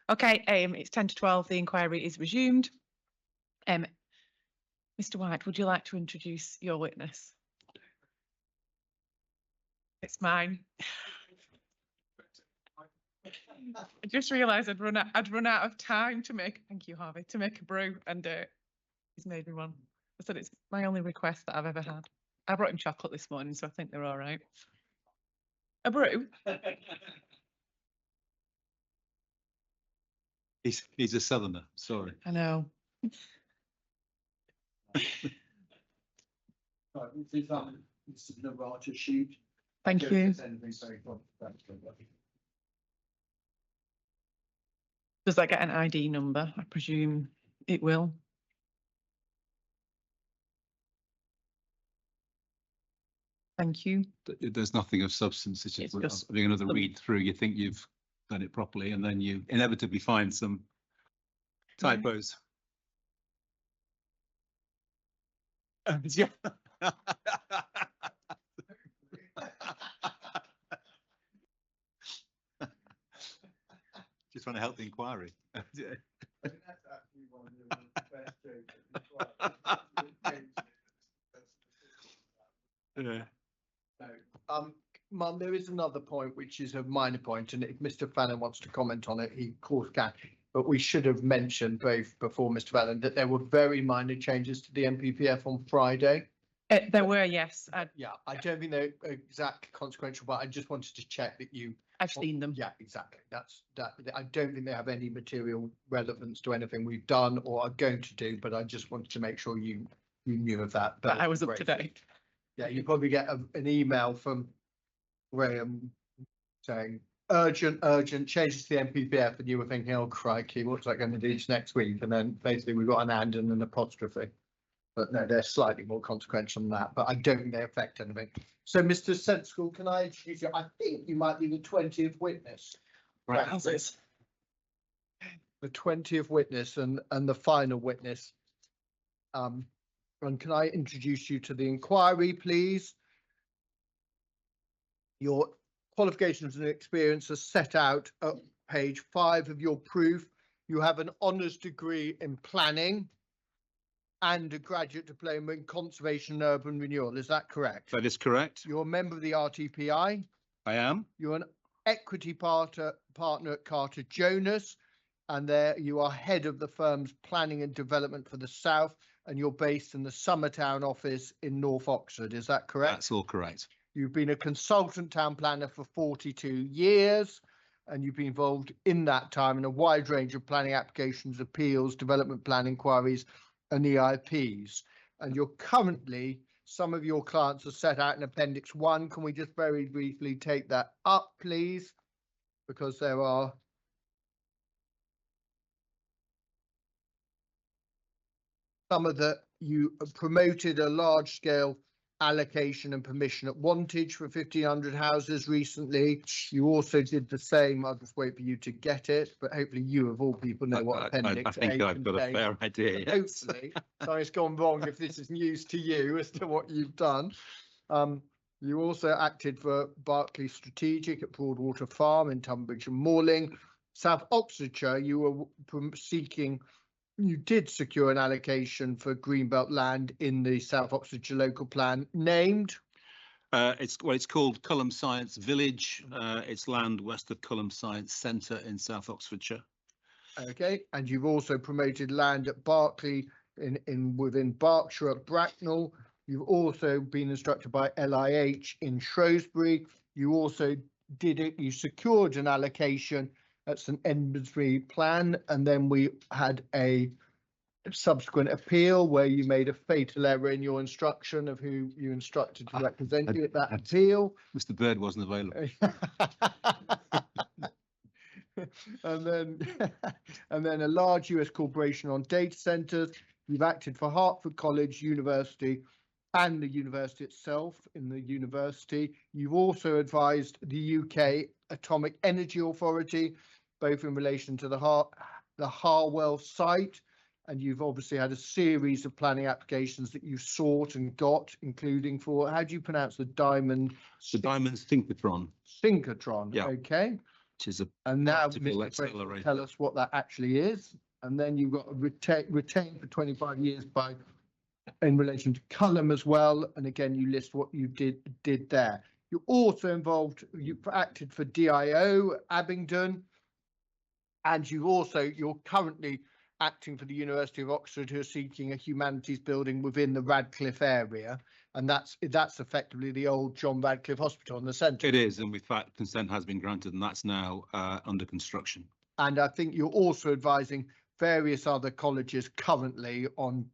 Okay, it's 10 to 12. The inquiry is resumed. Mr. White, would you like to introduce your witness? It's mine. I just realised I'd run out of time to make. Thank you, Harvey, to make a brew, and he's made me one. I said it's my only request that I've ever had. I brought him chocolate this morning, so I think they're all right. A brew. He's a southerner. Sorry. I know. Right, this is the Narata sheet. Thank you. Does that get an ID number? I presume it will. Thank you. There's nothing of substance. It's just just having another read through. You think you've done it properly, and then you inevitably find some typos. Yeah. Just want to help the inquiry. Yeah. Mum, there is another point which is a minor point, and if Mr. Fallon wants to comment on it, he of course can. But we should have mentioned both before Mr. Fallon that there were very minor changes to the MPPF on Friday. There were, yes. Yeah, I don't think they're exactly consequential, but I just wanted to check that you. I've seen them. Yeah, exactly. That's that. I don't think they have any material relevance to anything we've done or are going to do, but I just wanted to make sure you knew of that. But I was up to date. Yeah, you probably get an email from Graham saying urgent changes to the MPPF, and you were thinking, oh crikey, what's that going to do next week? And then basically we've got an and and an apostrophe. But no, they're slightly more consequential than that, but I don't think they affect anything. So, Mr. Sensecall, can I introduce you? I think you might be the 20th witness. Right, how's this? The 20th witness and the final witness. And can I introduce you to the inquiry, please? Your qualifications and experience are set out at page 5 of your proof. You have an honours degree in planning and a graduate diploma in conservation and urban renewal. Is that correct? That is correct. You're a member of the RTPI. I am. You're an equity partner at Carter Jonas, and there you are head of the firm's planning and development for the South, and you're based in the Summertown office in North Oxford. Is that correct? That's all correct. You've been a consultant town planner for 42 years, and you've been involved in that time in a wide range of planning applications, appeals, development plan inquiries, and EIPs. And you're currently, some of your clients are set out in Appendix 1. Can we just very briefly take that up, please? Because there are some of the, you promoted a large scale allocation and permission at Wantage for 1,500 houses recently. You also did the same. I'll just wait for you to get it, but hopefully you of all people know what Appendix I think I've got a fair idea. Yes. Hopefully, something's gone wrong if this is news to you as to what you've done. You also acted for Berkeley Strategic at Broadwater Farm in Tunbridge and Moorling. South Oxfordshire, you were seeking. You did secure an allocation for Greenbelt land in the South Oxfordshire local plan named. It's called Culham Science Village. It's land west of Culham Science Centre in South Oxfordshire. Okay, and you've also promoted land at Berkeley within Berkshire at Bracknell. You've also been instructed by LIH in Shrewsbury. You also did it. You secured an allocation at St Edmundsbury plan, and then we had a subsequent appeal where you made a fatal error in your instruction of who you instructed to represent you at that appeal. Mr. Bird wasn't available. and then a large US corporation on data centers. You've acted for Hertford College, University, and the university itself in the university. You've also advised the UK Atomic Energy Authority, both in relation to the Harwell site, and you've obviously had a series of planning applications that you sought and got, including for, how do you pronounce the diamond? The diamond synchrotron. Synchrotron, yeah. Okay. which is a And now practical Mr. Fraser will accelerator. tell us what that actually is. And then you've got retain for 25 years by in relation to Cullum as well. And again, you list what you did there. You're also involved, you've acted for DIO, Abingdon, and you're currently acting for the University of Oxford, who are seeking a humanities building within the Radcliffe area. And that's effectively the old John Radcliffe Hospital in the centre. It is, and with fact, consent has been granted, and that's now under construction. And I think you're also advising various other colleges currently on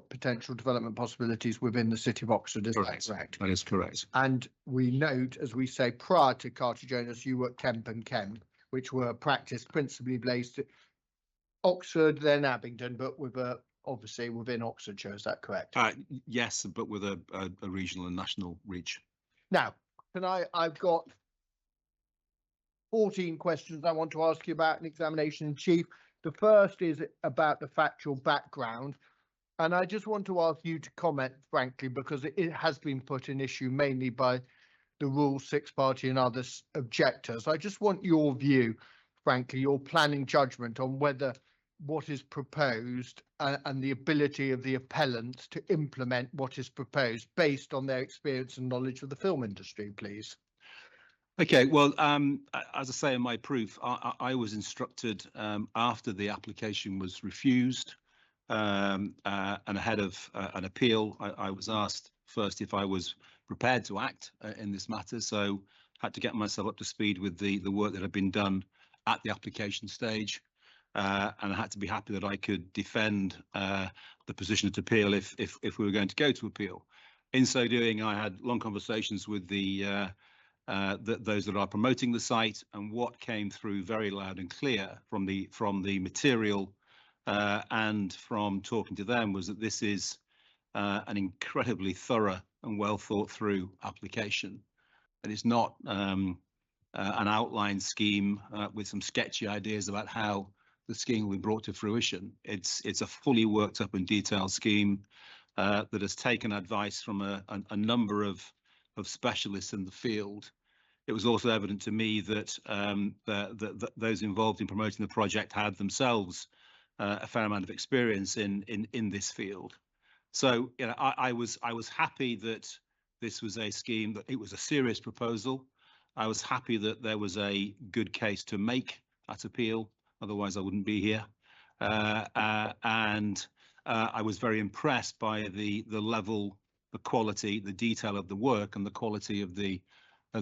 potential development possibilities within the City of Oxford. Is that correct? That is correct. And we note, as we say, prior to Carter Jonas, you were at Kemp and Kemp, which were practiced principally based at Oxford, then Abingdon, but obviously within Oxfordshire. Is that correct? Yes, but with a regional and national reach. Now, I've got 14 questions I want to ask you about an examination in chief. The first is about the factual background. And I just want to ask you to comment, frankly, because it has been put in issue mainly by the Rule 6 party and other objectors. I just want your view, frankly, your planning judgment on whether what is proposed and the ability of the appellants to implement what is proposed based on their experience and knowledge of the film industry, please. Okay, well, as I say in my proof, I was instructed after the application was refused and ahead of an appeal. I was asked first if I was prepared to act in this matter, so had to get myself up to speed with the work that had been done at the application stage, and I had to be happy that I could defend the position at appeal if we were going to go to appeal. In so doing, I had long conversations with those that are promoting the site, and what came through very loud and clear from the material and from talking to them was that this is an incredibly thorough and well thought through application. And it's not an outline scheme with some sketchy ideas about how the scheme will be brought to fruition. It's a fully worked up and detailed scheme that has taken advice from a number of specialists in the field. It was also evident to me that those involved in promoting the project had themselves a fair amount of experience in this field. So, you know, I was happy that this was a scheme, that it was a serious proposal. I was happy that there was a good case to make at appeal. Otherwise, I wouldn't be here. And I was very impressed by the level, the quality, the detail of the work, and the quality of the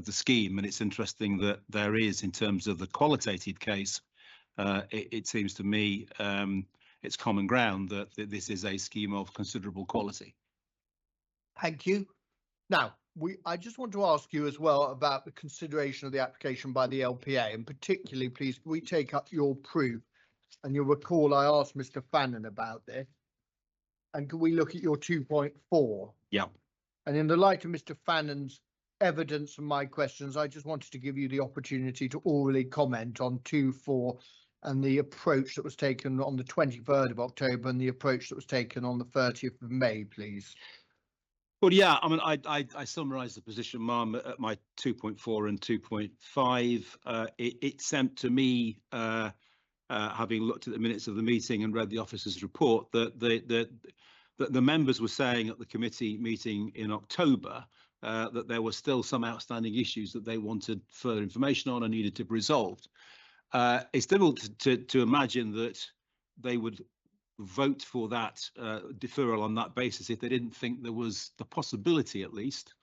scheme. And it's interesting that there is, in terms of the qualitative case, it seems to me it's common ground that this is a scheme of considerable quality. Thank you. Now, I just want to ask you as well about the consideration of the application by the LPA, and particularly, please, we take up your proof. And you'll recall I asked Mr. Fannin about this. And can we look at your 2.4? Yeah. And in the light of Mr. Fannin's evidence and my questions, I just wanted to give you the opportunity to orally comment on 2.4 and the approach that was taken on the 23rd of October and the approach that was taken on the 30th of May, please. Well, yeah, I mean, I summarised the position, Mum, at my 2.4 and 2.5. It sent to me, having looked at the minutes of the meeting and read the officer's report, that the members were saying at the committee meeting in October that there were still some outstanding issues that they wanted further information on and needed to be resolved. It's difficult to imagine that they would vote for that deferral on that basis if they didn't think there was the possibility, at least,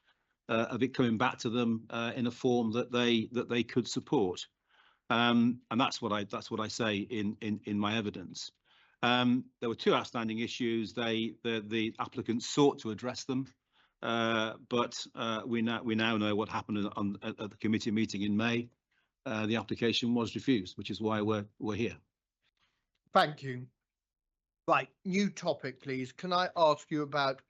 of it coming back to them in a form that they could support. And that's what I say in my evidence. There were two outstanding issues. The applicants sought to address them, but we now know what happened at the committee meeting in May. The application was refused, which is why we're here. Thank you. Right, new topic, please. Can I ask you about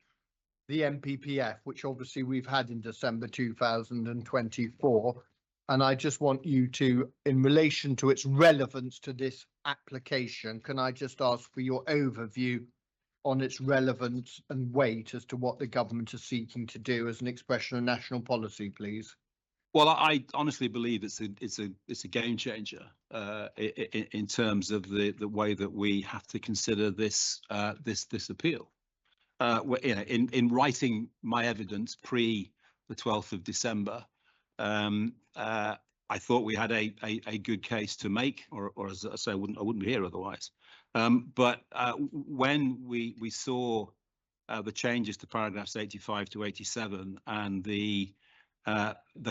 the MPPF, which obviously we've had in December 2024, and I just want you to, in relation to its relevance to this application, can I just ask for your overview on its relevance and weight as to what the government is seeking to do as an expression of national policy, please? Well, I honestly believe it's a game changer in terms of the way that we have to consider this appeal. In writing my evidence pre the 12th of December, I thought we had a good case to make, or as I say, I wouldn't be here otherwise. But when we saw the changes to paragraphs 85 to 87 and the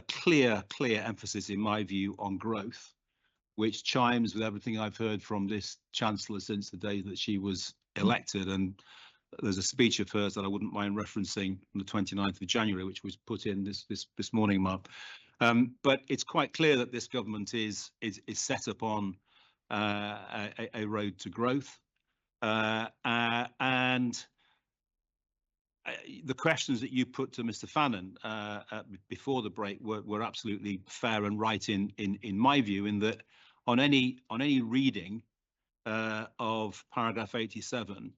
clear emphasis, in my view, on growth, which chimes with everything I've heard from this Chancellor since the day that she was elected. And there's a speech of hers that I wouldn't mind referencing on the 29th of January, which was put in this morning, Mark. But it's quite clear that this government is set upon a road to growth, and the questions that you put to Mr. Fannin before the break were absolutely fair and right in my view, in that on any reading of paragraph 87,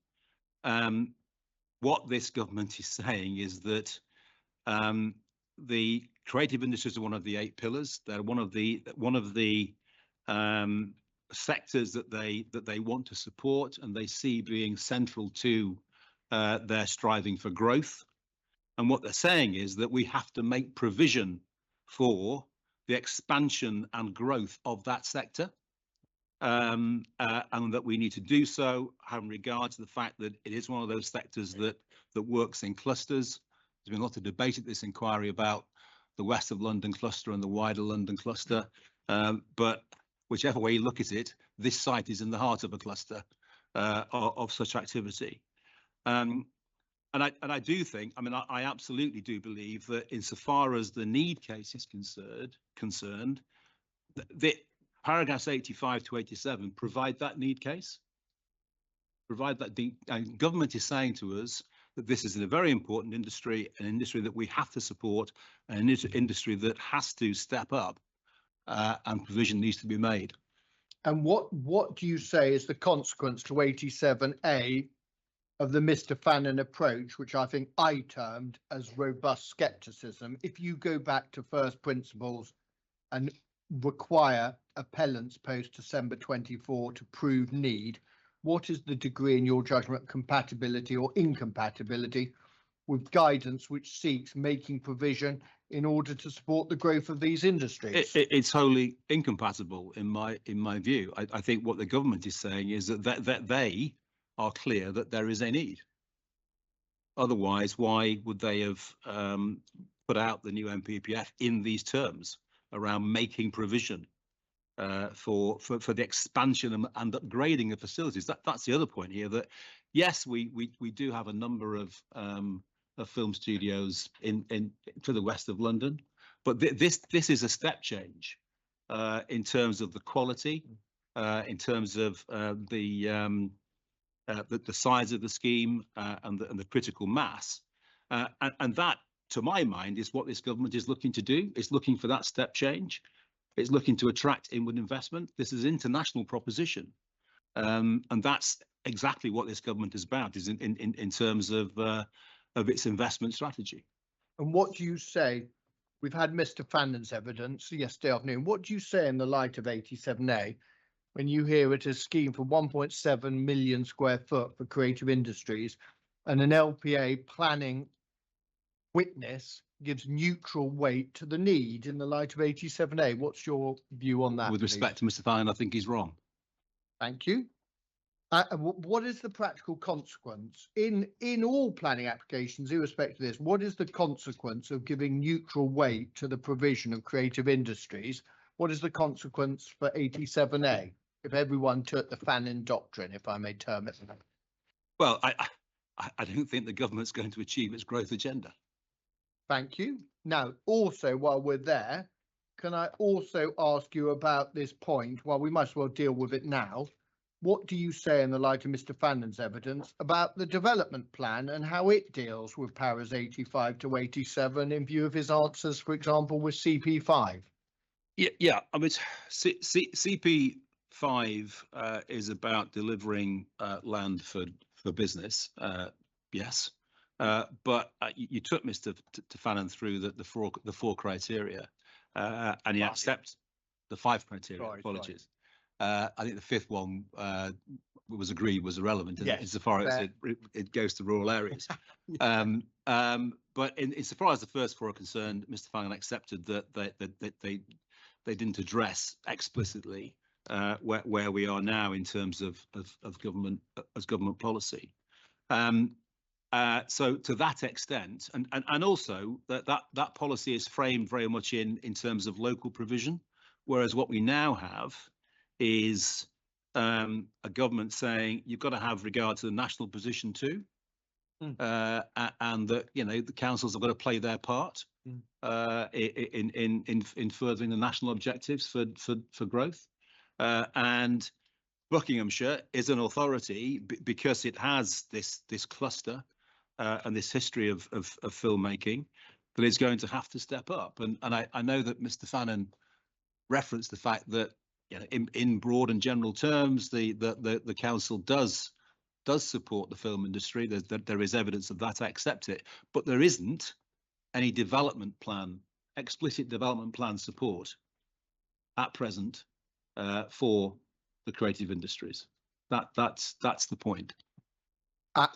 what this government is saying is that the creative industries are one of the 8 pillars. They're one of the sectors that they want to support and they see being central to their striving for growth. And what they're saying is that we have to make provision for the expansion and growth of that sector, and that we need to do so having regard to the fact that it is one of those sectors that works in clusters. There's been a lot of debate at this inquiry about the West of London cluster and the wider London cluster, but whichever way you look at it, this site is in the heart of a cluster of such activity. And I do think, I mean, I absolutely do believe that insofar as the need case is concerned, the paragraphs 85 to 87 provide that need case. Provide that and government is saying to us that this is a very important industry, an industry that we have to support, an industry that has to step up, and provision needs to be made. And what do you say is the consequence to 87A of the Mr. Fannin approach, which I think I termed as robust scepticism? If you go back to first principles and require appellants post December 24 to prove need, what is the degree in your judgment compatibility or incompatibility with guidance which seeks making provision in order to support the growth of these industries? It's wholly incompatible in my view. I think what the government is saying is that they are clear that there is a need. Otherwise, why would they have put out the new MPPF in these terms around making provision for the expansion and upgrading of facilities? That's the other point here. That yes, we do have a number of film studios in to the west of London, but this is a step change in terms of the quality, in terms of the size of the scheme, and the critical mass, and that, to my mind, is what this government is looking to do. It's looking for that step change. It's looking to attract inward investment. This is an international proposition, and that's exactly what this government is about. Is in terms of its investment strategy. And what do you say? We've had Mr. Fannin's evidence yesterday afternoon. What do you say in the light of 87A when you hear it as scheme for 1.7 million square foot for creative industries, and an LPA planning witness gives neutral weight to the need in the light of 87A? What's your view on that? With respect to Mr. Fannin, I think he's wrong. Thank you. What is the practical consequence in all planning applications, irrespective of this? What is the consequence of giving neutral weight to the provision of creative industries? What is the consequence for 87A if everyone took the Fannin doctrine, if I may term it? Well, I don't think the government's going to achieve its growth agenda. Thank you. Now, also, while we're there, can I also ask you about this point? Well, we might as well deal with it now. What do you say in the light of Mr. Fannin's evidence about the development plan and how it deals with paras 85 to 87 in view of his answers, for example, with CP5? Yeah. I mean, CP5 is about delivering land for business. Yes, but you took Mr. Fannin through the four criteria, and he accepts the 5 criteria. Right, Apologies. I think the 5th one was agreed was irrelevant Yes, insofar as fair. it goes to rural areas. But insofar as the first 4 are concerned, Mr. Fallon accepted that they didn't address explicitly where we are now in terms of government policy. So to that extent, and also that policy is framed very much in terms of local provision, whereas what we now have is a government saying you've got to have regard to the national position too, and that the councils have got to play their part in furthering the national objectives for growth, and Buckinghamshire is an authority because it has this cluster and this history of filmmaking that is going to have to step up. And I know that Mr. Fannin referenced the fact that in broad and general terms the council does support the film industry. There is evidence of that. I accept it, but there isn't any explicit development plan support at present for the creative industries. That's the point.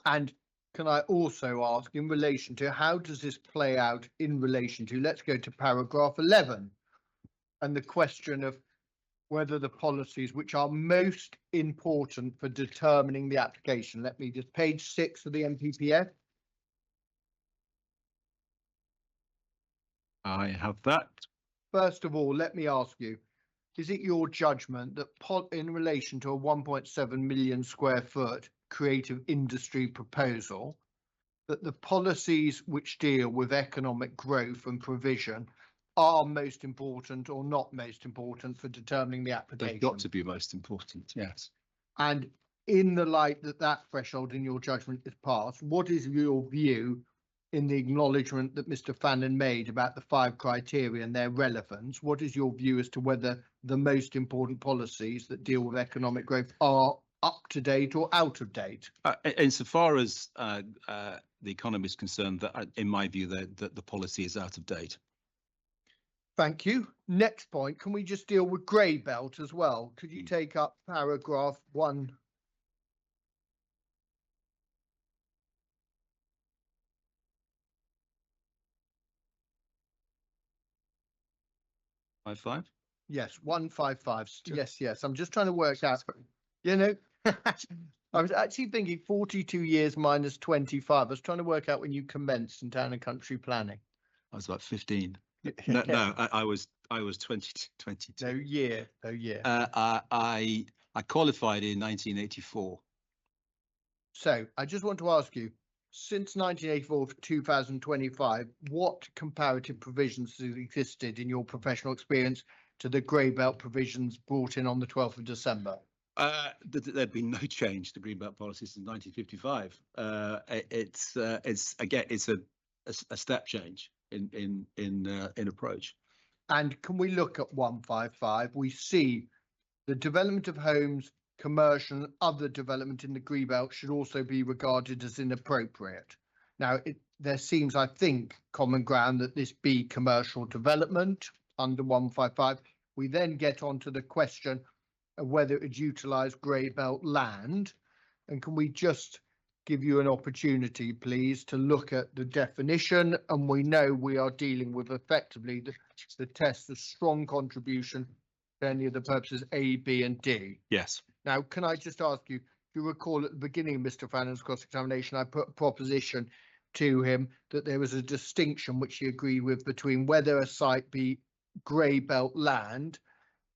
And can I also ask, in relation to how does this play out in relation to, let's go to paragraph 11, and the question of whether the policies which are most important for determining the application. Let me just, page 6 of the MPPF. I have that. First of all, let me ask you, is it your judgment that in relation to a 1.7 million square foot creative industry proposal, that the policies which deal with economic growth and provision are most important or not most important for determining the application? They've got to be most important, yes. And in the light that threshold, in your judgment, is passed, what is your view in the acknowledgement that Mr. Fannin made about the 5 criteria and their relevance? What is your view as to whether the most important policies that deal with economic growth are up to date or out of date? Insofar as the economy is concerned, that in my view, that the policy is out of date. Thank you. Next point, can we just deal with grey belt as well? Could you take up paragraph 1? Five. Yes, 155. Yes. I'm just trying to work out, I was actually thinking 42 years minus 25. I was trying to work out when you commenced in town and country planning. I was about 15. No, I was 22. No year. I qualified in 1984. So I just want to ask you, since 1984 to 2025, what comparative provisions have existed in your professional experience to the grey belt provisions brought in on the 12th of December? There'd been no change to green belt policy since 1955. It's a step change in approach. And can we look at 155? We see the development of homes, commercial and other development in the green belt should also be regarded as inappropriate. Now, there seems, I think, common ground that this be commercial development under 155. We then get on to the question of whether it would utilise grey belt land. And can we just give you an opportunity, please, to look at the definition? And we know we are dealing with effectively the test of strong contribution to any of the purposes A, B and D. Yes. Now, can I just ask you, do you recall at the beginning of Mr. Fannin's cross-examination, I put a proposition to him that there was a distinction which he agreed with between whether a site be grey belt land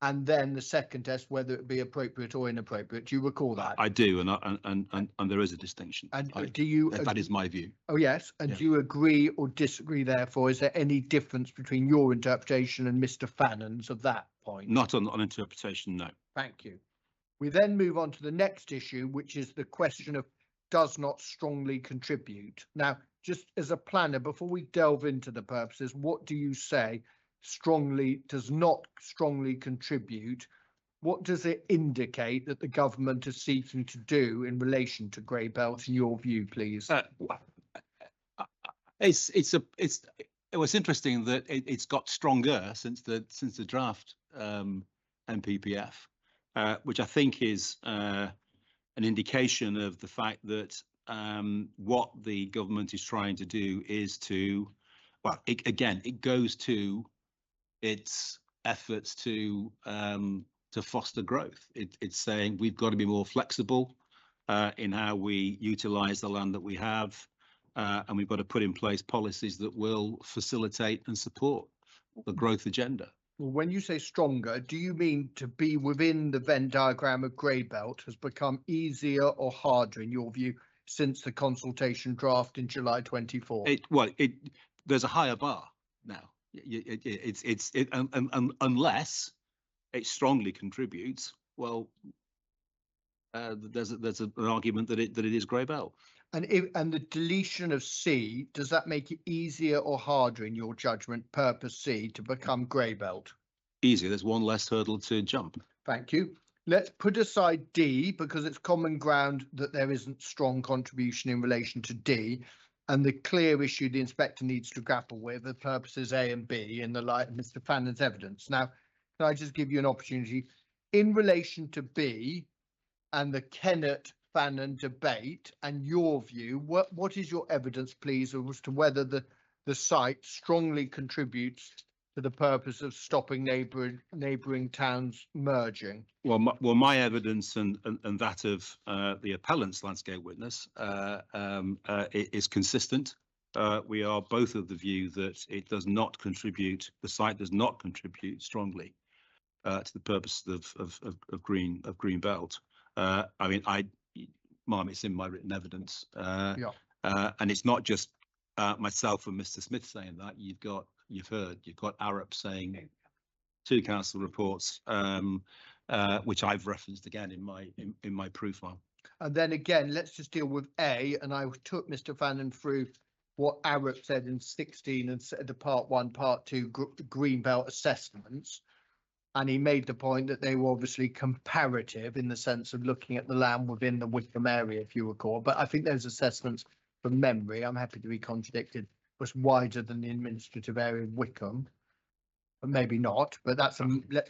and then the second test, whether it be appropriate or inappropriate. Do you recall that? I do, and there is a distinction. And do you? That is my view. Oh yes, and do you agree or disagree? Therefore, is there any difference between your interpretation and Mr. Fannin's of that point? Not on interpretation, no. Thank you. We then move on to the next issue, which is the question of does not strongly contribute. Now, just as a planner, before we delve into the purposes, what do you say? Strongly does not strongly contribute. What does it indicate that the government is seeking to do in relation to grey belt in your view, please? It was interesting that it's got stronger since the draft MPPF, which I think is an indication of the fact that what the government is trying to do is to, well, it goes to its efforts to foster growth. It's saying we've got to be more flexible in how we utilise the land that we have, and we've got to put in place policies that will facilitate and support the growth agenda. Well, when you say stronger, do you mean to be within the Venn diagram of grey belt has become easier or harder in your view since the consultation draft in July 24? There's a higher bar now. Unless it strongly contributes, well, there's an argument that it is grey belt. And the deletion of C, does that make it easier or harder in your judgment, purpose C, to become grey belt? Easier. There's one less hurdle to jump. Thank you. Let's put aside D because it's common ground that there isn't strong contribution in relation to D. And the clear issue the inspector needs to grapple with the purposes A and B in the light of Mr. Fannon's evidence. Now, can I just give you an opportunity in relation to B and the Kennett-Fannon debate and your view, what is your evidence, please, as to whether the site strongly contributes to the purpose of stopping neighbouring towns merging? Well, my evidence and that of the appellant's landscape witness is consistent. We are both of the view that it does not contribute, the site does not contribute strongly to the purpose of green belt. I mean, Ma'am, it's in my written evidence. And it's not just myself and Mr. Smith saying that. You've got Arup saying 2 council reports, which I've referenced again in my proof, Ma'am. And then again, let's just deal with A. And I took Mr. Fannon through what Arup said in 16 and said the part 1, part 2 green belt assessments. And he made the point that they were obviously comparative in the sense of looking at the land within the Wickham area, if you recall. But I think those assessments, from memory, I'm happy to be contradicted, was wider than the administrative area of Wickham. But maybe not. But let's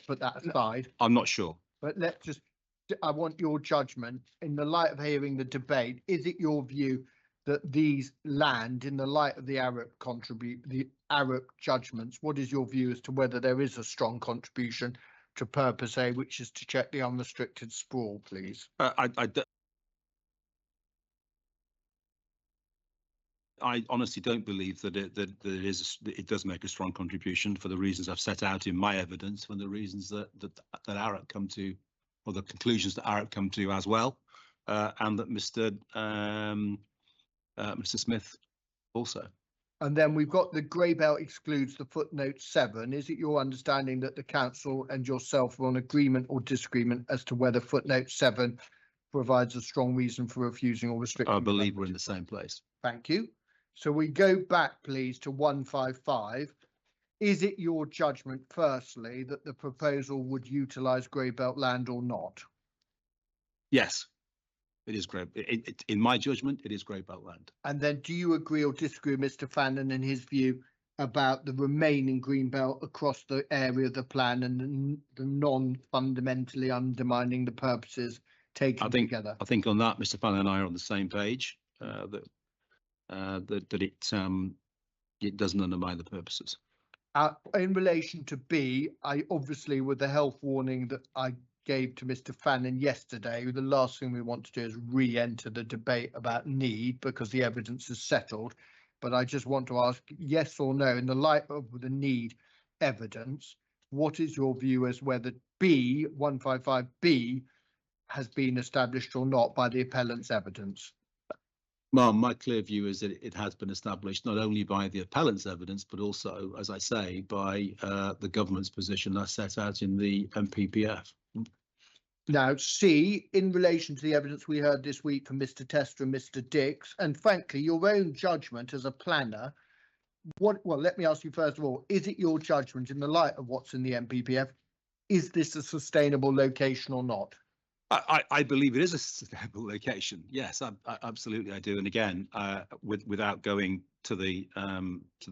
put that aside. I'm not sure. But I want your judgment in the light of hearing the debate. Is it your view that these land, in the light of the Arup judgments, what is your view as to whether there is a strong contribution to purpose A, which is to check the unrestricted sprawl, please? I honestly don't believe that it does make a strong contribution for the reasons I've set out in my evidence, for the reasons that Arup come to, or the conclusions that Arup come to as well, and that Mr. Smith also. And then we've got the grey belt excludes the footnote 7. Is it your understanding that the council and yourself are on agreement or disagreement as to whether footnote 7 provides a strong reason for refusing or restricting? I believe we're in the same place. Thank you. So we go back, please, to 155. Is it your judgment, firstly, that the proposal would utilise grey belt land or not? Yes. It is grey. In my judgment, it is grey belt land. And then do you agree or disagree with Mr. Fannon and his view about the remaining green belt across the area of the plan and the non-fundamentally undermining the purposes taken together? I think on that, Mr. Fannon and I are on the same page, that it doesn't undermine the purposes. In relation to B, I obviously, with the health warning that I gave to Mr. Fannon yesterday, the last thing we want to do is re-enter the debate about need because the evidence is settled. But I just want to ask yes or no, in the light of the need evidence, what is your view as whether B, 155B, has been established or not by the appellant's evidence? Well, my clear view is that it has been established not only by the appellant's evidence, but also, as I say, by the government's position as set out in the MPPF. Now, C, in relation to the evidence we heard this week from Mr. Tester and Mr. Dix, and frankly, your own judgment as a planner, well, let me ask you first of all, is it your judgment in the light of what's in the MPPF, is this a sustainable location or not? I believe it is a sustainable location. Yes, I absolutely I do. And again, without going to the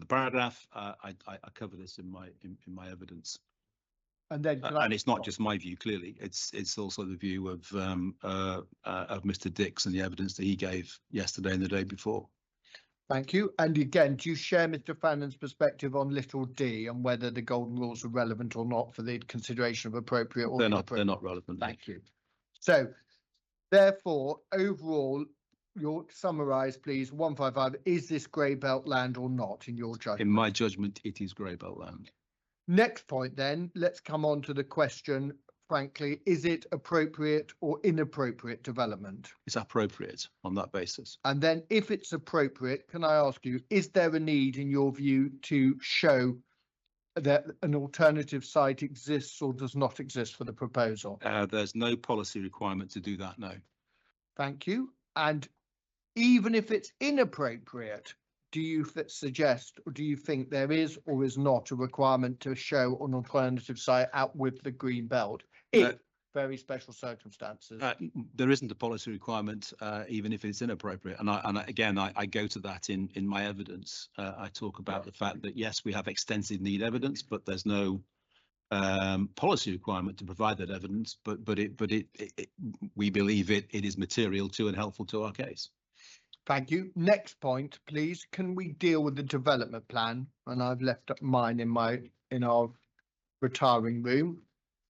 paragraph, I cover this in my evidence. And then And it's not just my view. Clearly, it's also the view of Mr. Dix and the evidence that he gave yesterday and the day before. Thank you. And again, do you share Mr. Fannon's perspective on little d and whether the golden rules are relevant or not for the consideration of appropriate or They're inappropriate? not relevant. Thank you. So, therefore, overall, you'll summarise, please. 155. Is this grey belt land or not, in your judgment? In my judgment, it is grey belt land. Next point, then, let's come on to the question. Frankly, is it appropriate or inappropriate development? It's appropriate on that basis. And then if it's appropriate, can I ask you, is there a need in your view to show that an alternative site exists or does not exist for the proposal? There's no policy requirement to do that, no. Thank you. And even if it's inappropriate, do you suggest or do you think there is or is not a requirement to show an alternative site out with the green belt? If very special circumstances. There isn't a policy requirement, even if it's inappropriate. And I go to that in my evidence. I talk about the fact that yes, we have extensive need evidence, but there's no policy requirement to provide that evidence. But we believe it is material to and helpful to our case. Thank you. Next point, please. Can we deal with the development plan? And I've left mine in our retiring room,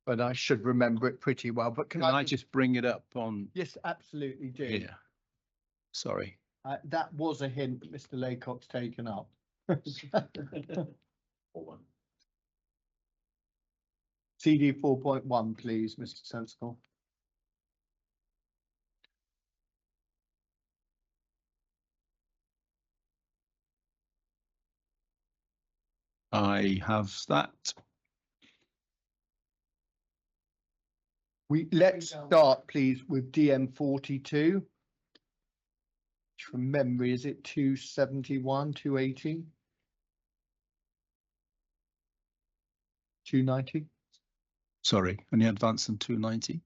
but I should remember it pretty well. But can I just bring it up on? Yes, absolutely do. Yeah. Sorry. That was a hint that Mr. Laycock's taken up. CD 4.1, please, Mr. Sensecall. I have that. Let's start, please, with DM 42. From memory, is it 271, 280? 290? Sorry, any advance than 290?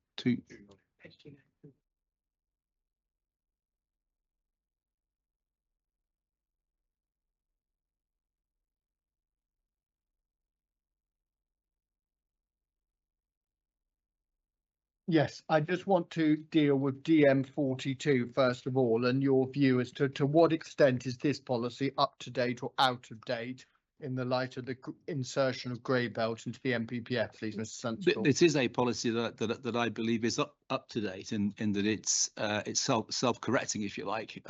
Yes, I just want to deal with DM 42 first of all, and your view as to what extent is this policy up to date or out of date in the light of the insertion of grey belt into the MPPF, please, Mr. Sensecall. It is a policy that I believe is up to date in that it's self-correcting, if you like.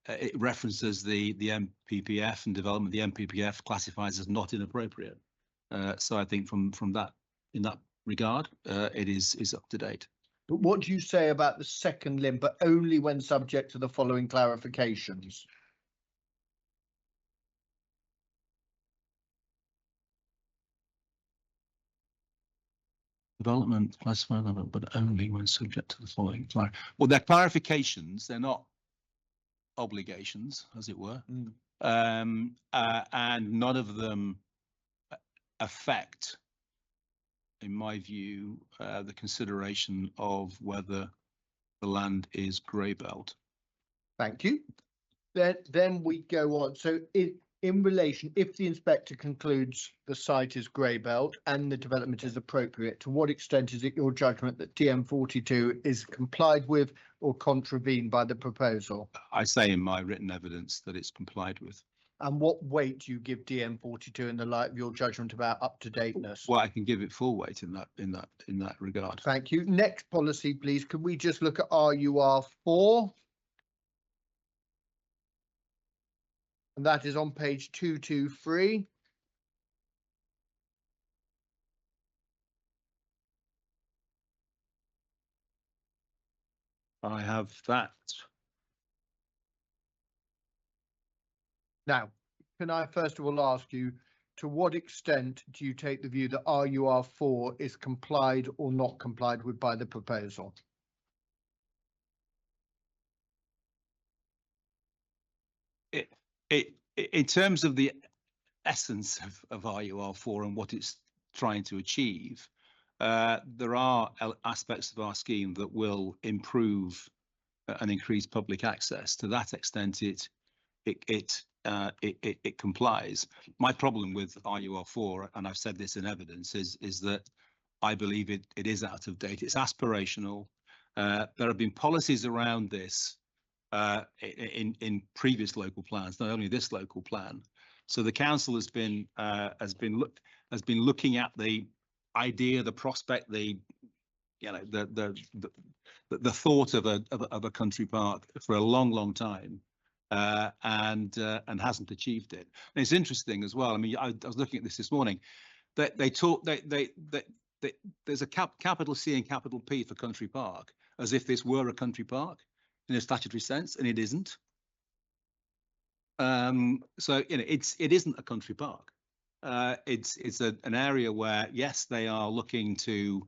It references the MPPF and development. The MPPF classifies as not inappropriate. So I think from that, in that regard, it is up to date. But what do you say about the second limb, but only when subject to the following clarifications? Development classified, but only when subject to the following. Well, they're clarifications. They're not obligations, as it were. And none of them affect, in my view, the consideration of whether the land is grey belt. Thank you. Then we go on. So in relation, if the inspector concludes the site is grey belt and the development is appropriate, to what extent is it your judgment that DM 42 is complied with or contravened by the proposal? I say in my written evidence that it's complied with. And what weight do you give DM 42 in the light of your judgment about up-to-dateness? Well, I can give it full weight in that regard. Thank you. Next policy, please. Could we just look at RUR4? And that is on page 223. I have that. Now, can I first of all ask you, to what extent do you take the view that RUR4 is complied or not complied with by the proposal? In terms of the essence of RUR4 and what it's trying to achieve, there are aspects of our scheme that will improve and increase public access. To that extent, it complies. My problem with RUR4, and I've said this in evidence, is that I believe it is out of date. It's aspirational. There have been policies around this in previous local plans, not only this local plan. So the council has been looking at the idea, the prospect, the thought of a country park for a long time, and hasn't achieved it. And it's interesting as well. I mean, I was looking at this morning. That there's a capital C and capital P for country park, as if this were a country park in a statutory sense, and it isn't. So it isn't a country park. It's an area where, yes, they are looking to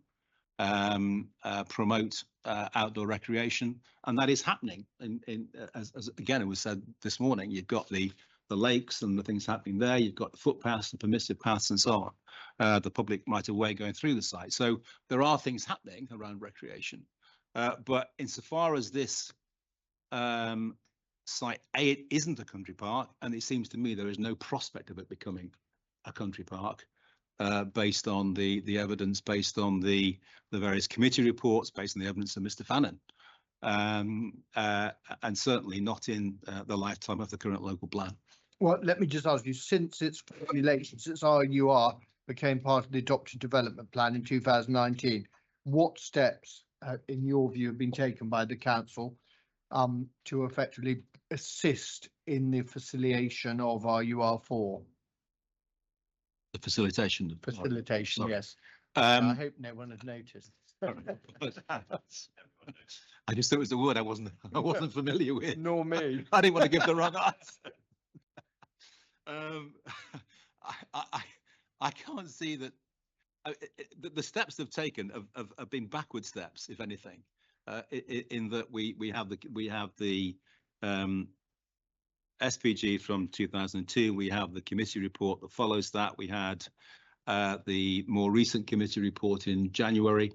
promote outdoor recreation, and that is happening. As again it was said this morning, you've got the lakes and the things happening there. You've got the footpaths, the permissive paths, and so on. The public right of way going through the site. So there are things happening around recreation. But insofar as this site, it isn't a country park, and it seems to me there is no prospect of it becoming a country park, based on the evidence, based on the various committee reports, based on the evidence of Mr. Fannin, and certainly not in the lifetime of the current local plan. Well, let me just ask you, since its formulation, since RUR became part of the adopted development plan in 2019, what steps, in your view, have been taken by the council to effectively assist in the facilitation of RUR4? The facilitation. Facilitation, Sorry. yes. I hope no one has noticed. I just thought it was a word I wasn't familiar with. Nor me. I didn't want to give the wrong answer. I can't see that the steps they've taken have been backward steps, if anything, in that we have the SPG from 2002. We have the committee report that follows that. We had the more recent committee report in January,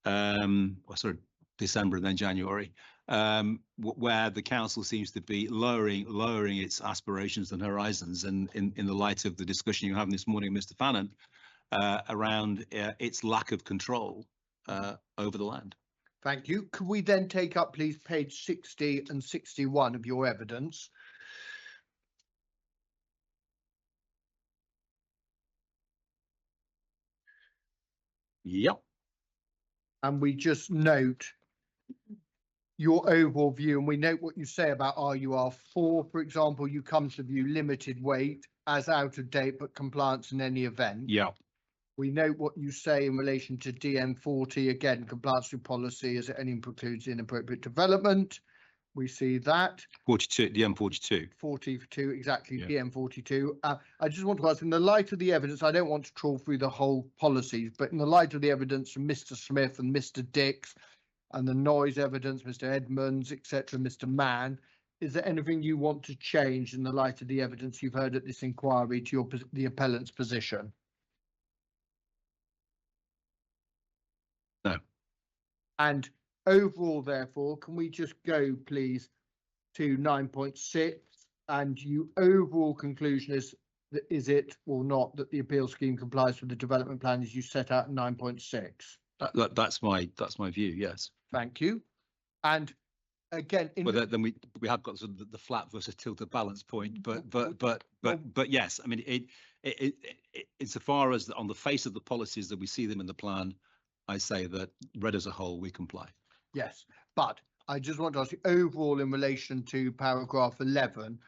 December and then January, where the council seems to be lowering its aspirations and horizons, and in the light of the discussion you were having this morning, Mr. Fannin, around its lack of control over the land. Thank you. Could we then take up, please, page 60 and 61 of your evidence? Yep. And we just note your overall view, and we note what you say about RUR4, for example. You come to view limited weight as out of date, but compliance in any event. Yeah. We note what you say in relation to DM40, again, compliance with policy as it only precludes inappropriate development. We see that. 42, DM42. 42, exactly, Yeah. DM42. I just want to ask, in the light of the evidence, I don't want to trawl through the whole policies, but in the light of the evidence from Mr. Smith and Mr. Dix, and the noise evidence, Mr. Edmonds, etc., Mr. Mann, is there anything you want to change in the light of the evidence you've heard at this inquiry to the appellant's position? No. And overall, therefore, can we just go, please, to 9.6? And your overall conclusion is it or not that the appeal scheme complies with the development plan as you set out in 9.6? That's my view. Yes. Thank you. And again, But then we have got sort of the flat versus tilted balance point. But yes, I mean it insofar as on the face of the policies that we see them in the plan, I say that read as a whole we comply. Yes, but I just want to ask you overall in relation to paragraph 11,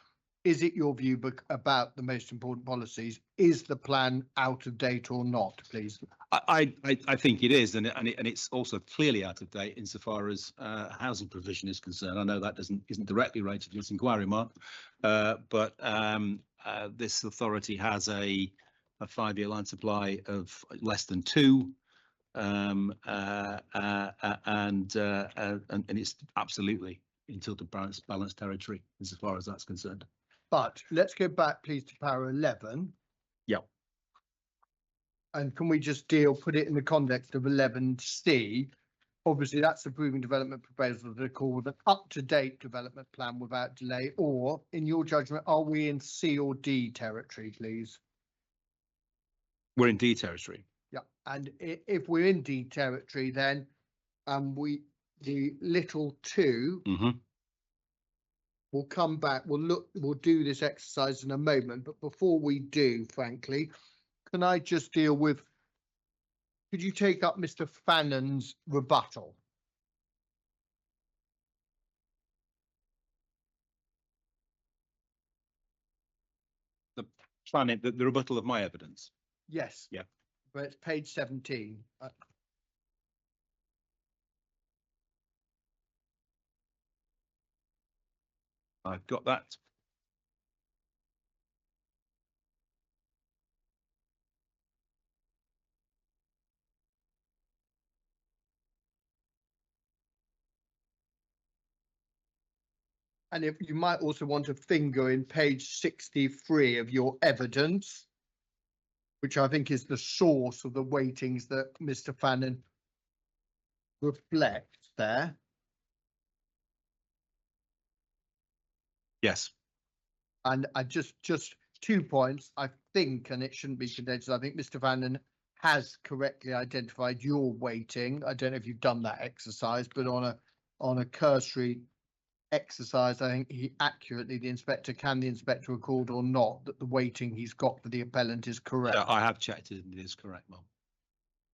is it your view about the most important policies? Is the plan out of date or not, please? I think it is, and it's also clearly out of date insofar as housing provision is concerned. I know that isn't directly related to this inquiry, Mark, but this authority has a 5-year land supply of less than 2. And it's absolutely in tilted balance territory as far as that's concerned. But let's go back, please, to para 11. Yeah. And can we just put it in the context of 11C? Obviously, that's approving development proposals that are called with an up-to-date development plan without delay, or in your judgment, are we in C or D territory, please? We're in D territory. Yeah, and if we're in D territory, then the little 2 we'll come back, we'll do this exercise in a moment, but before we do, frankly, can I just deal with, could you take up Mr. Fannon's rebuttal? The rebuttal of my evidence. Yes. Yeah. But it's page 17. I've got that. And if you might also want to finger in page 63 of your evidence, which I think is the source of the weightings that Mr. Fannon reflects there. Yes. And I just 2 points, I think, and it shouldn't be condensed. I think Mr. Fannon has correctly identified your weighting. I don't know if you've done that exercise, but on a cursory exercise, I think he accurately, the inspector record or not that the weighting he's got for the appellant is correct. I have checked it and it is correct, Mum.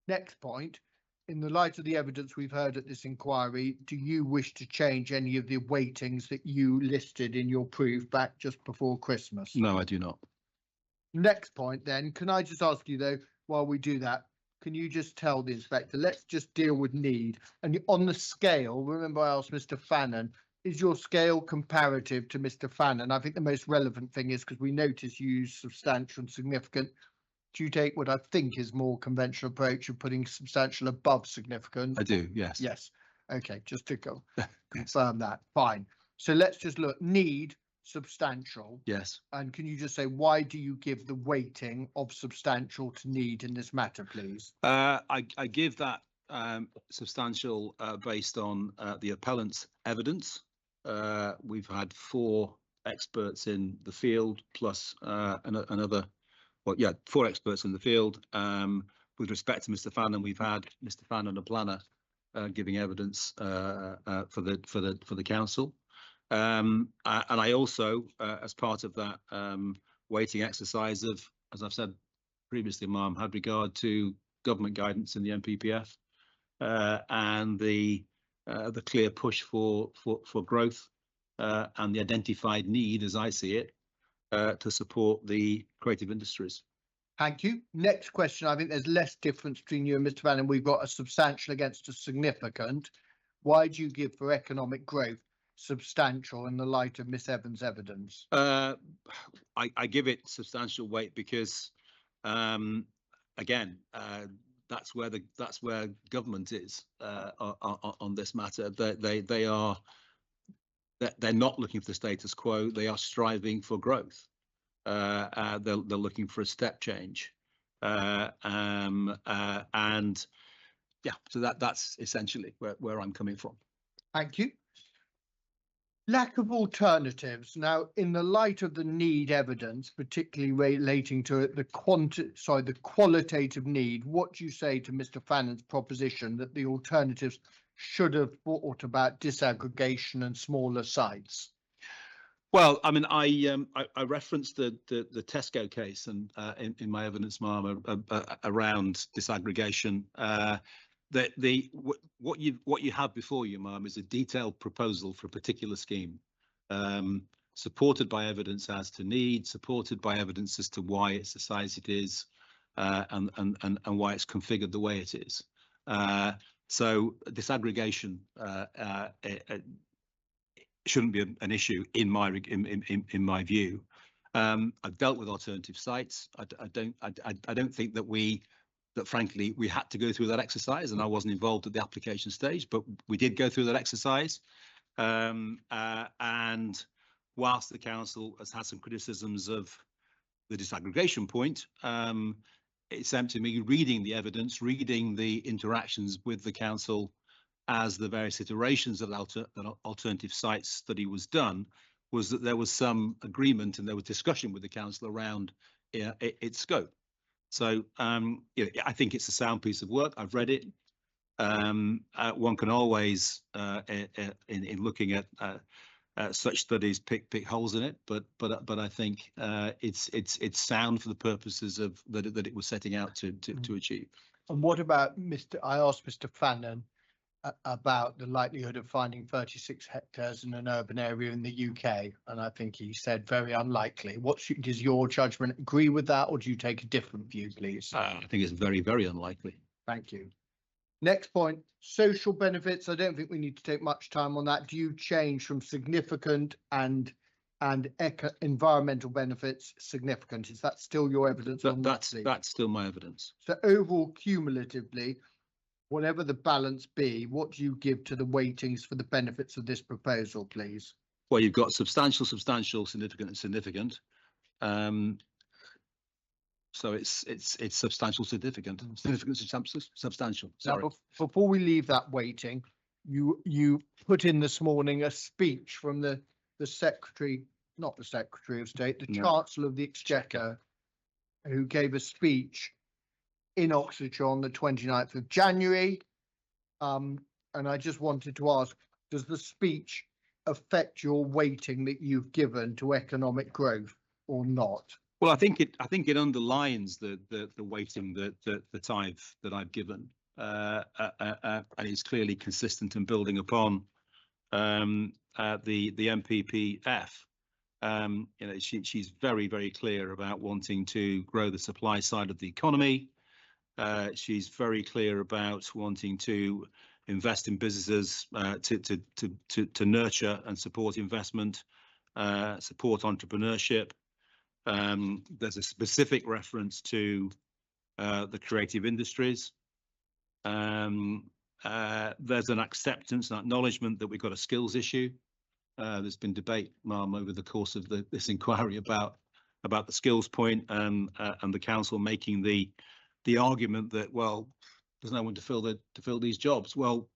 Next point, in the light of the evidence we've heard at this inquiry, do you wish to change any of the weightings that you listed in your proof back just before Christmas? No, I do not. Next point then, can I just ask you though, while we do that, can you just tell the inspector, let's just deal with need. And on the scale, remember I asked Mr. Fannon, is your scale comparative to Mr. Fannon? I think the most relevant thing is because we notice you use substantial and significant. Do you take what I think is more conventional approach of putting substantial above significant? I do, yes. Yes. Okay, just to confirm that. Fine. So let's just look, need, substantial. Yes. And can you just say, why do you give the weighting of substantial to need in this matter, please? I give that substantial based on the appellant's evidence. We've had 4 experts in the field plus another, 4 experts in the field. With respect to Mr. Fannon, we've had Mr. Fannon, a planner, giving evidence for the council. And I also, as part of that weighting exercise of, as I've said previously, Ma'am, had regard to government guidance in the NPPF and the clear push for growth and the identified need, as I see it, to support the creative industries. Thank you. Next question. I think there's less difference between you and Mr. Fannon. We've got a substantial against a significant. Why do you give for economic growth substantial in the light of Miss Evans' evidence? I give it substantial weight because, again, that's where government is on this matter. They're not looking for the status quo. They are striving for growth. They're looking for a step change, and yeah, so that's essentially where I'm coming from. Thank you. Lack of alternatives. Now, in the light of the need evidence, particularly relating to the qualitative need, what do you say to Mr. Fannon's proposition that the alternatives should have thought about disaggregation and smaller sites? Well, I mean, I referenced the Tesco case and in my evidence, Ma'am, around disaggregation. What you have before you, Ma'am, is a detailed proposal for a particular scheme, supported by evidence as to need, supported by evidence as to why it's the size it is, and why it's configured the way it is. So disaggregation shouldn't be an issue in my view. I've dealt with alternative sites. I don't think that frankly we had to go through that exercise, and I wasn't involved at the application stage, but we did go through that exercise. And whilst the council has had some criticisms of the disaggregation point, it's empty me reading the evidence, reading the interactions with the council as the various iterations of that alternative sites study was done, was that there was some agreement and there was discussion with the council around its scope. So I think it's a sound piece of work. I've read it. One can always, in looking at such studies, pick holes in it, but I think it's sound for the purposes of that it was setting out to achieve. And what about I asked Mr. Fannin about the likelihood of finding 36 hectares in an urban area in the UK, and I think he said very unlikely. Does your judgment agree with that, or do you take a different view, please? I think it's very, very unlikely. Thank you. Next point, social benefits. I don't think we need to take much time on that. Do you change from significant and environmental benefits significant? Is that still your evidence? That's still my evidence. So overall, cumulatively, whatever the balance be, what do you give to the weightings for the benefits of this proposal, please? Well, you've got substantial, significant, and significant. So it's substantial, significant, substantial. Sorry. Now, before we leave that weighting, you put in this morning a speech from the secretary, not the Secretary of State, the Chancellor of the Exchequer, who gave a speech in Oxfordshire on the 29th of January. And I just wanted to ask, does the speech affect your weighting that you've given to economic growth or not? Well, I think it underlines the weighting that I've given, and it's clearly consistent and building upon the MPPF. She's very clear about wanting to grow the supply side of the economy. She's very clear about wanting to invest in businesses to nurture and support investment, support entrepreneurship. There's a specific reference to the creative industries. There's an acceptance and acknowledgement that we've got a skills issue. There's been debate, Ma'am, over the course of this inquiry about the skills point, and the council making the argument that, well, there's no one to fill these jobs. Well,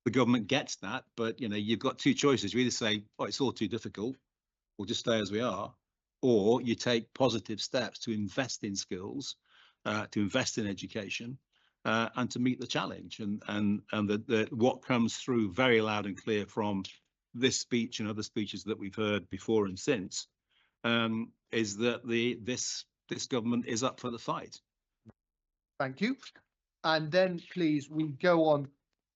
the government gets that, but you've got two choices. You either say, oh, it's all too difficult, we'll just stay as we are, or you take positive steps to invest in skills, to invest in education, and to meet the challenge. And what comes through very loud and clear from this speech and other speeches that we've heard before and since, is that this government is up for the fight. Thank you. And then please, we go on.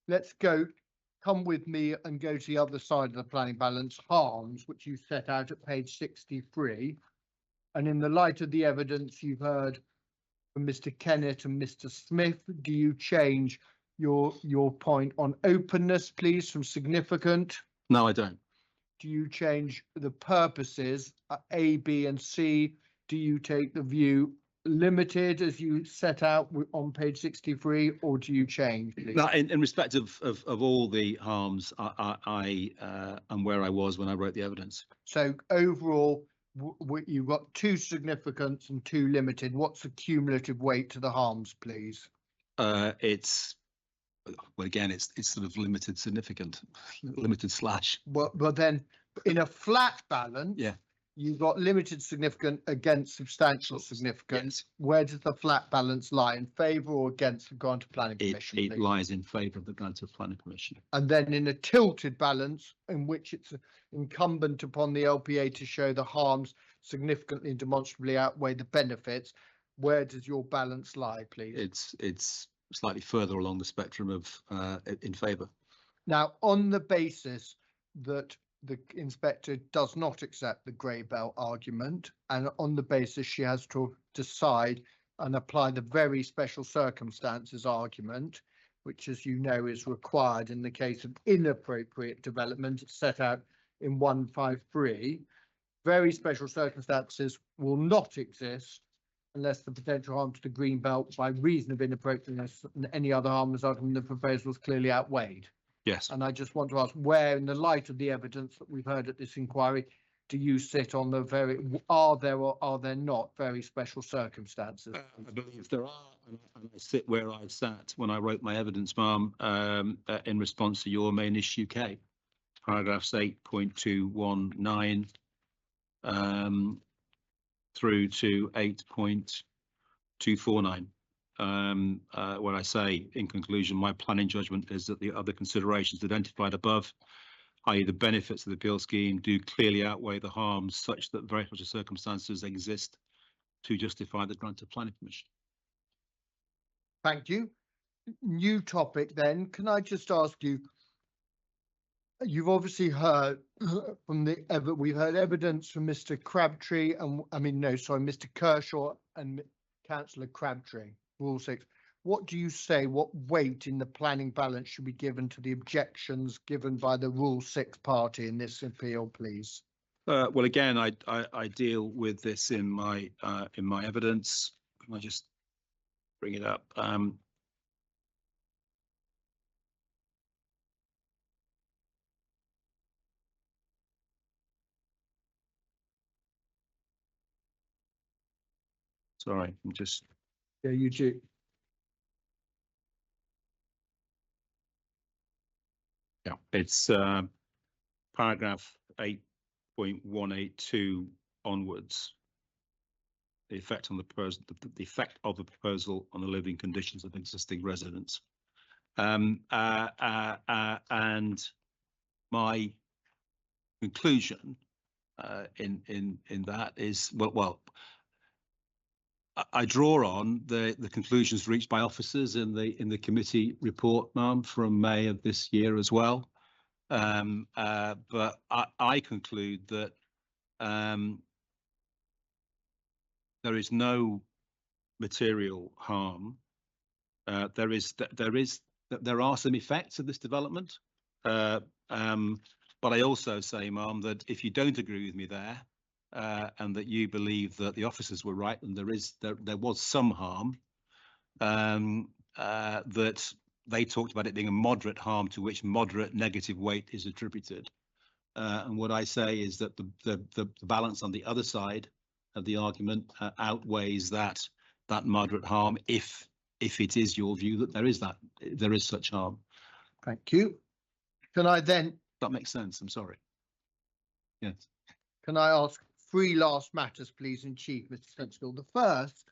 Let's come with me and go to the other side of the planning balance, harms, which you set out at page 63. And in the light of the evidence you've heard from Mr. Kennett and Mr. Smith, do you change your point on openness, please, from significant? No, I don't. Do you change the purposes, A, B, and C? Do you take the view limited as you set out on page 63, or do you change, please? No, in respect of all the harms, I am where I was when I wrote the evidence. So overall, you've got two significant and two limited. What's the cumulative weight to the harms, please? It's, well, again, it's sort of limited significant, limited slash. Well, then in a flat balance, yeah, you've got limited significant against substantial significant. Yes. Where does the flat balance lie, in favour or against the grant of planning permission? It lies in favour of the grant of planning permission. And then in a tilted balance, in which it's incumbent upon the LPA to show the harms significantly and demonstrably outweigh the benefits, where does your balance lie, please? It's slightly further along the spectrum of in favour. Now, on the basis that the inspector does not accept the grey belt argument, and on the basis she has to decide and apply the very special circumstances argument, which, as you know, is required in the case of inappropriate development, it's set out in 153, very special circumstances will not exist unless the potential harm to the green belt by reason of inappropriateness and any other harm resulting from the proposal is clearly outweighed. Yes. And I just want to ask, where, in the light of the evidence that we've heard at this inquiry, do you sit on the are there or are there not very special circumstances? I believe there are, and I sit where I sat when I wrote my evidence, ma'am, in response to your main issue K, paragraphs 8.219 through to 8.249. Where I say, in conclusion, my planning judgment is that the other considerations identified above, i.e. the benefits of the appeal scheme, do clearly outweigh the harms such that very special circumstances exist to justify the grant of planning permission. Thank you. New topic then. Can I just ask you, you've obviously heard from we've heard evidence from Mr. Crabtree and Mr. Kershaw and Councillor Crabtree, Rule 6. What do you say, what weight in the planning balance should be given to the objections given by the Rule 6 party in this appeal, please? Well, again, I deal with this in my evidence. Can I just bring it up? Sorry, I'm just. Yeah, you do. Yeah, it's paragraph 8.182 onwards. The effect on the effect of the proposal on the living conditions of existing residents, and my conclusion in that is well. I draw on the conclusions reached by officers in the committee report, ma'am, from May of this year as well. But I conclude that there is no material harm. There are some effects of this development, but I also say, ma'am, that if you don't agree with me there, and that you believe that the officers were right and there was some harm, that they talked about it being a moderate harm to which moderate negative weight is attributed. And what I say is that the balance on the other side of the argument outweighs that moderate harm, if it is your view that there is such harm. Thank you. Can I then? That makes sense. I'm sorry. Yes. Can I ask 3 last matters, please, in chief, Mr. Sensecall? The first,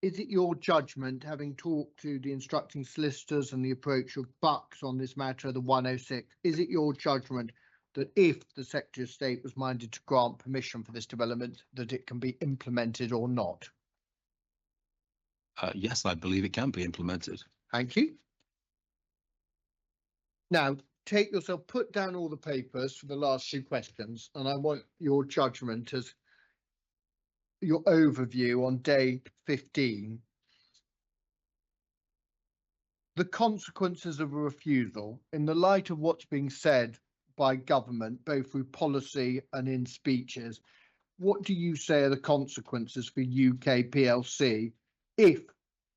is it your judgment, having talked to the instructing solicitors and the approach of Bucks on this matter, the 106, is it your judgment that if the Secretary of State was minded to grant permission for this development, that it can be implemented or not? Yes, I believe it can be implemented. Thank you. Now, put down all the papers for the last 2 questions, and I want your judgment as your overview on day 15. The consequences of a refusal, in the light of what's being said by government, both through policy and in speeches, what do you say are the consequences for UK PLC if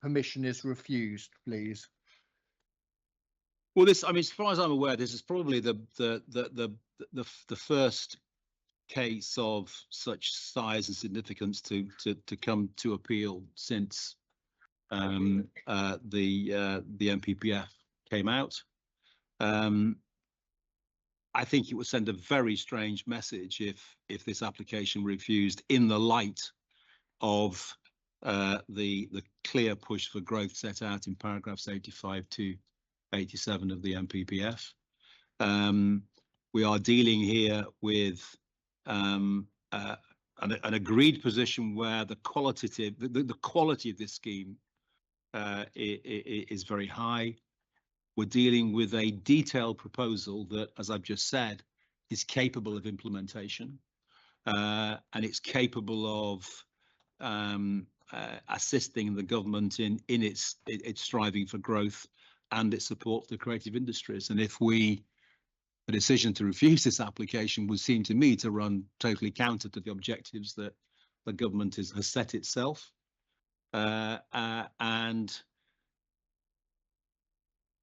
permission is refused, please? Well, as far as I'm aware, this is probably the first case of such size and significance to come to appeal since the MPPF came out. I think it would send a very strange message if this application were refused in the light of the clear push for growth set out in paragraphs 85 to 87 of the MPPF. We are dealing here with an agreed position where the quality of this scheme is very high. We're dealing with a detailed proposal that, as I've just said, is capable of implementation, and it's capable of assisting the government in its striving for growth and its support for the creative industries. And if the decision to refuse this application would seem to me to run totally counter to the objectives that the government has set itself. And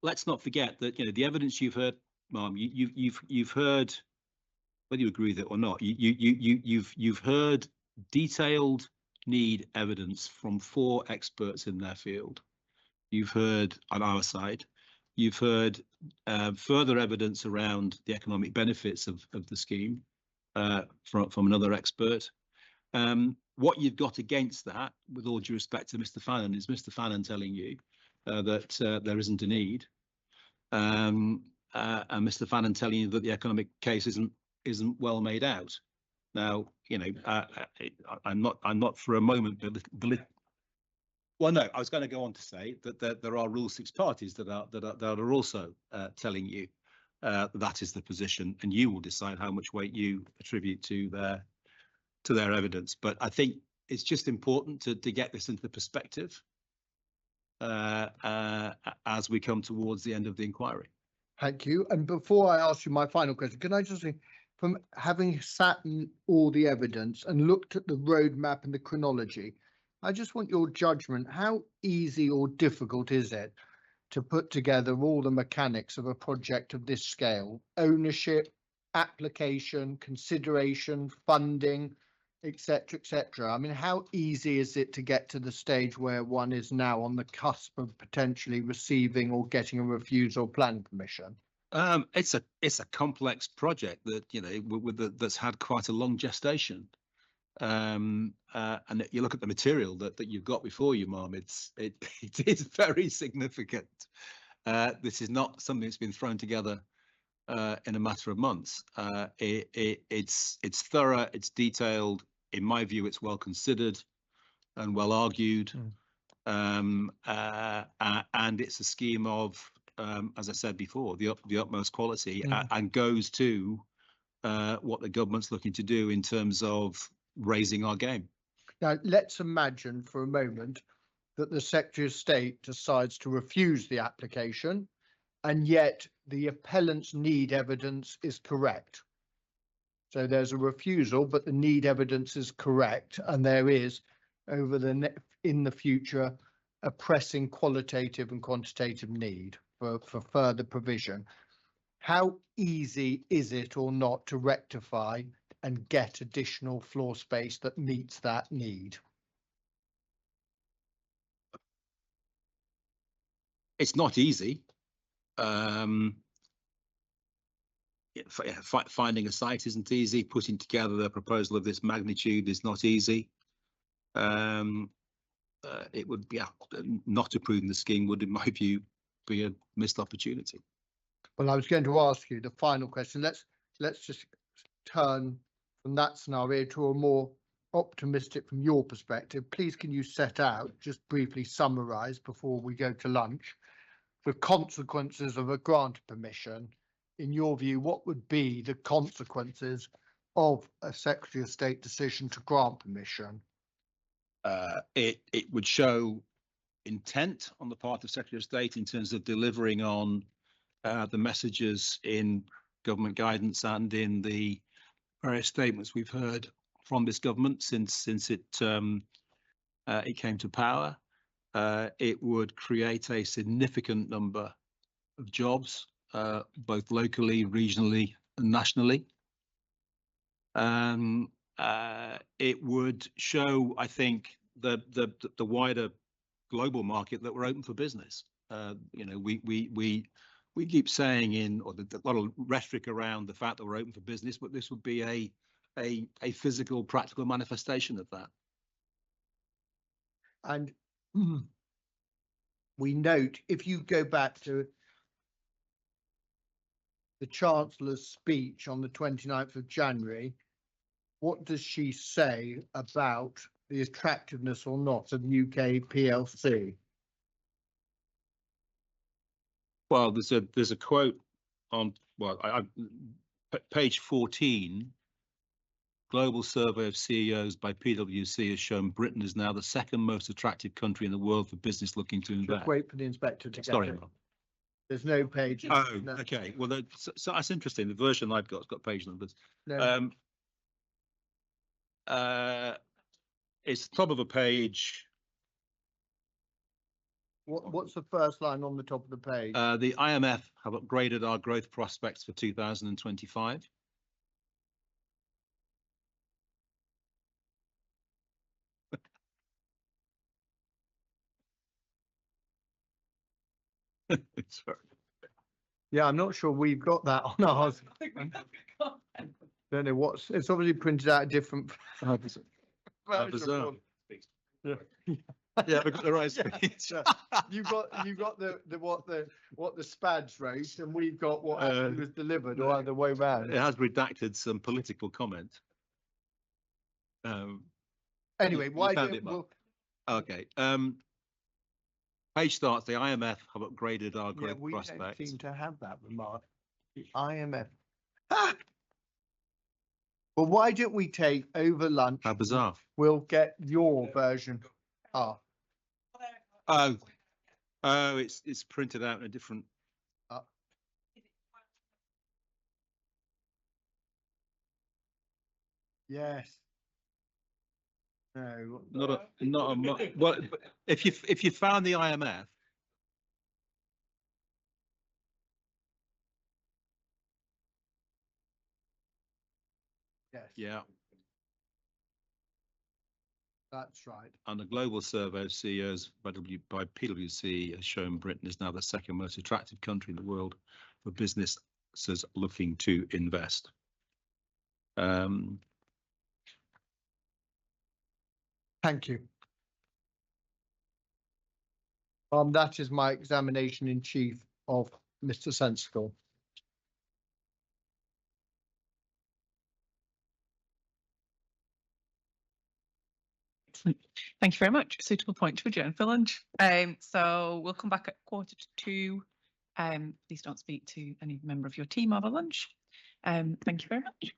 let's not forget that the evidence you've heard, Ma'am, you've heard whether you agree with it or not, you've heard detailed need evidence from 4 experts in their field. You've heard on our side, you've heard further evidence around the economic benefits of the scheme from another expert. What you've got against that, with all due respect to Mr. Fannin, is Mr. Fannin telling you that there isn't a need, and Mr. Fannin telling you that the economic case isn't well made out. Now, you know, I'm not for a moment well, no, I was going to go on to say that there are Rule 6 parties that are also telling you that is the position, and you will decide how much weight you attribute to their evidence. But I think it's just important to get this into perspective as we come towards the end of the inquiry. Thank you. And before I ask you my final question, can I just say, from having sat in all the evidence and looked at the roadmap and the chronology, I just want your judgment. How easy or difficult is it to put together all the mechanics of a project of this scale? Ownership, application, consideration, funding, etc., etc. I mean, how easy is it to get to the stage where one is now on the cusp of potentially receiving or getting a refusal plan permission? It's a complex project that, you know, that's had quite a long gestation. And you look at the material that you've got before you, Mom, it is very significant. This is not something that's been thrown together in a matter of months. It's thorough, it's detailed. In my view, it's well considered and well argued. And it's a scheme of, as I said before, the utmost quality, and goes to what the government's looking to do in terms of raising our game. Now, let's imagine for a moment that the Secretary of State decides to refuse the application, and yet the appellant's need evidence is correct. So there's a refusal, but the need evidence is correct, and there is, in the future, a pressing qualitative and quantitative need for further provision. How easy is it or not to rectify and get additional floor space that meets that need? It's not easy. Finding a site isn't easy. Putting together a proposal of this magnitude is not easy. It would be not approving the scheme would, in my view, be a missed opportunity. Well, I was going to ask you the final question. Let's just turn from that scenario to a more optimistic from your perspective. Please, can you set out, just briefly summarize before we go to lunch, the consequences of a grant permission? In your view, what would be the consequences of a Secretary of State decision to grant permission? It would show intent on the part of Secretary of State in terms of delivering on the messages in government guidance and in the various statements we've heard from this government since it came to power. It would create a significant number of jobs, both locally, regionally, and nationally. It would show, I think, the wider global market that we're open for business. You know, we keep saying or a lot of rhetoric around the fact that we're open for business, but this would be a physical, practical manifestation of that. And we note, if you go back to the Chancellor's speech on the 29th of January, what does she say about the attractiveness or not of UK PLC? Well, there's a quote on page 14. Global survey of CEOs by PwC has shown Britain is now the second most attractive country in the world for business looking to invest. Just wait for the inspector to get Sorry, it. There's no page. Oh, no. okay. Well, so that's interesting. The version I've got has got page numbers. No. It's the top of a page. What's the first line on the top of the page? The IMF have upgraded our growth prospects for 2025. Sorry. Yeah, I'm not sure we've got that on ours. Don't know what's, it's obviously printed out a different. How version bizarre. from- Yeah. Yeah, we've got the right Yeah, speech. yeah. You got the what the Spads wrote, and we've got what actually was delivered, or either way It round. has redacted some political comment. Anyway, you why found don't it, Mark? we'll, Okay. Page starts, the IMF have upgraded our yeah, growth we don't prospects. seem to have that remark. The IMF. Ah! Well, why don't we take over lunch? How bizarre. We'll get your version. Ah, Oh, it's printed out in a different. yes. No. Not a well, if you found the IMF, Yes. yeah, That's right. and the global survey of CEOs by PwC has shown Britain is now the second most attractive country in the world for businesses looking to invest. Thank you. That is my examination in chief of Mr. Sensecall. Thank you very much. Suitable point to adjourn for lunch. So we'll come back at 1:45. Please don't speak to any member of your team over lunch. Thank you very much.